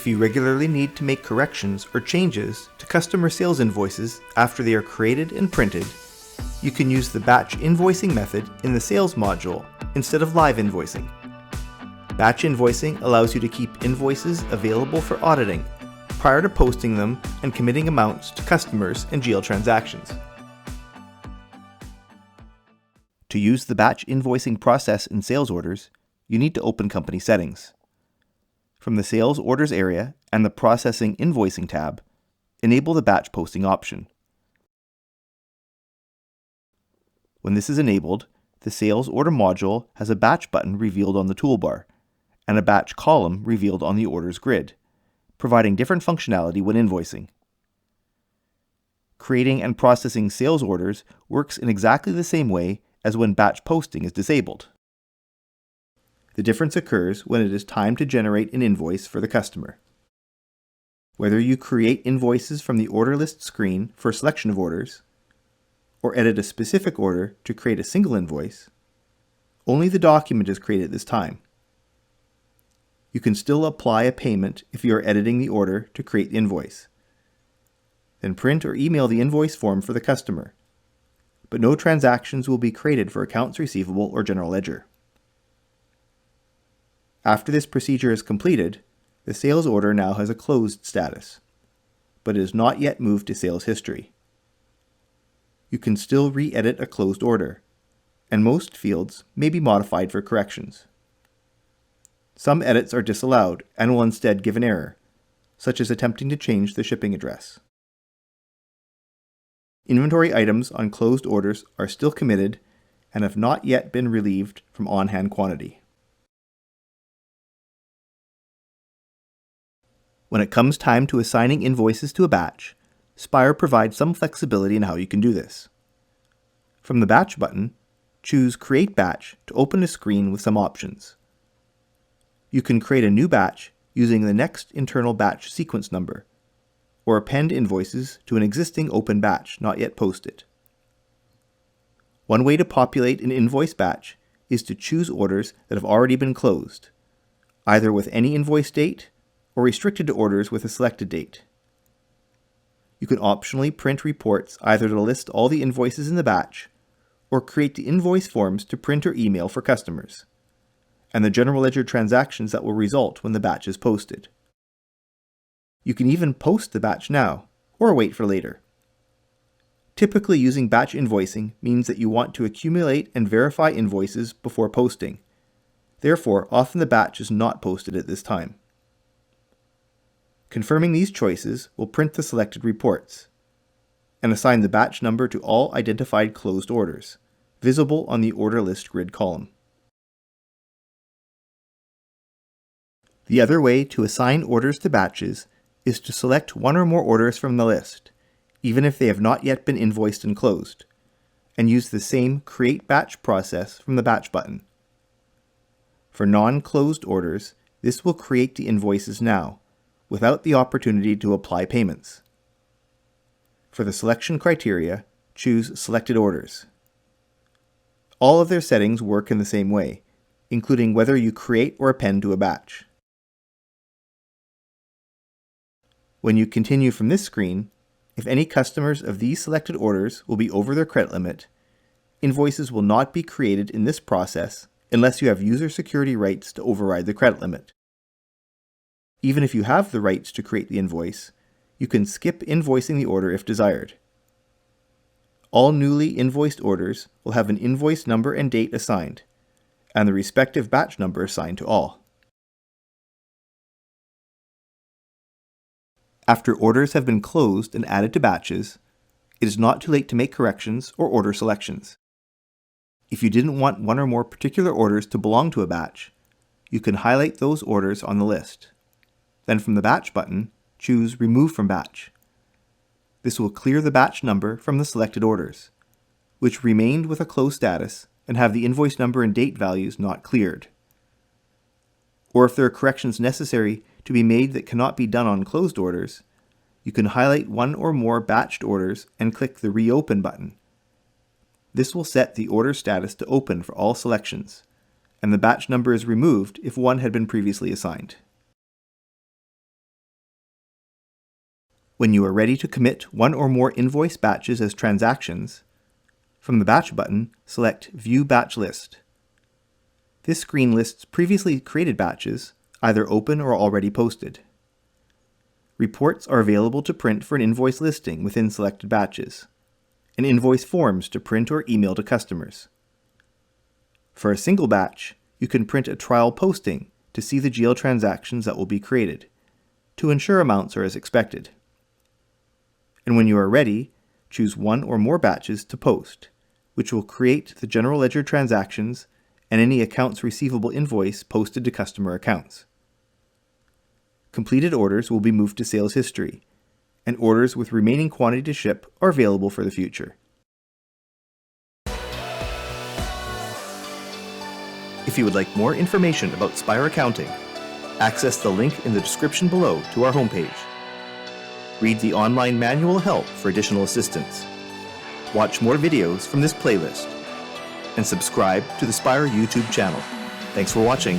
If you regularly need to make corrections or changes to customer sales invoices after they are created and printed, you can use the Batch Invoicing method in the Sales module instead of live invoicing. Batch Invoicing allows you to keep invoices available for auditing prior to posting them and committing amounts to customers and GL transactions. To use the batch invoicing process in sales orders, you need to open Company Settings. From the Sales Orders area and the Processing Invoicing tab, enable the batch posting option. When this is enabled, the Sales Order module has a batch button revealed on the toolbar and a batch column revealed on the orders grid, providing different functionality when invoicing. Creating and processing sales orders works in exactly the same way as when batch posting is disabled. The difference occurs when it is time to generate an invoice for the customer. Whether you create invoices from the order list screen for a selection of orders, or edit a specific order to create a single invoice, only the document is created at this time. You can still apply a payment if you are editing the order to create the invoice. Then print or email the invoice form for the customer, but no transactions will be created for accounts receivable or general ledger. After this procedure is completed, the sales order now has a closed status, but it is not yet moved to sales history. You can still re-edit a closed order, and most fields may be modified for corrections. Some edits are disallowed and will instead give an error, such as attempting to change the shipping address. Inventory items on closed orders are still committed and have not yet been relieved from on-hand quantity. When it comes time to assigning invoices to a batch, Spire provides some flexibility in how you can do this. From the Batch button, choose Create Batch to open a screen with some options. You can create a new batch using the next internal batch sequence number, or append invoices to an existing open batch not yet posted. One way to populate an invoice batch is to choose orders that have already been closed, either with any invoice date or restricted to orders with a selected date. You can optionally print reports either to list all the invoices in the batch or create the invoice forms to print or email for customers, and the general ledger transactions that will result when the batch is posted. You can even post the batch now or wait for later. Typically, using batch invoicing means that you want to accumulate and verify invoices before posting. Therefore, often the batch is not posted at this time. Confirming these choices will print the selected reports and assign the batch number to all identified closed orders, visible on the order list grid column. The other way to assign orders to batches is to select one or more orders from the list, even if they have not yet been invoiced and closed, and use the same Create Batch process from the Batch button. For non-closed orders, this will create the invoices now, without the opportunity to apply payments. For the selection criteria, choose Selected Orders. All of their settings work in the same way, including whether you create or append to a batch. When you continue from this screen, if any customers of these selected orders will be over their credit limit, invoices will not be created in this process unless you have user security rights to override the credit limit. Even if you have the rights to create the invoice, you can skip invoicing the order if desired. All newly invoiced orders will have an invoice number and date assigned, and the respective batch number assigned to all. After orders have been closed and added to batches, it is not too late to make corrections or order selections. If you didn't want one or more particular orders to belong to a batch, you can highlight those orders on the list. Then from the Batch button, choose Remove from Batch. This will clear the batch number from the selected orders, which remained with a closed status and have the invoice number and date values not cleared. Or if there are corrections necessary to be made that cannot be done on closed orders, you can highlight one or more batched orders and click the Reopen button. This will set the order status to open for all selections, and the batch number is removed if one had been previously assigned. When you are ready to commit one or more invoice batches as transactions, from the Batch button, select View Batch List. This screen lists previously created batches, either open or already posted. Reports are available to print for an invoice listing within selected batches, and invoice forms to print or email to customers. For a single batch, you can print a trial posting to see the GL transactions that will be created, to ensure amounts are as expected. And when you are ready, choose one or more batches to post, which will create the general ledger transactions and any accounts receivable invoice posted to customer accounts. Completed orders will be moved to sales history, and orders with remaining quantity to ship are available for the future. If you would like more information about Spire Accounting, access the link in the description below to our homepage. Read the online manual help for additional assistance. Watch more videos from this playlist, and subscribe to the Spire YouTube channel. Thanks for watching.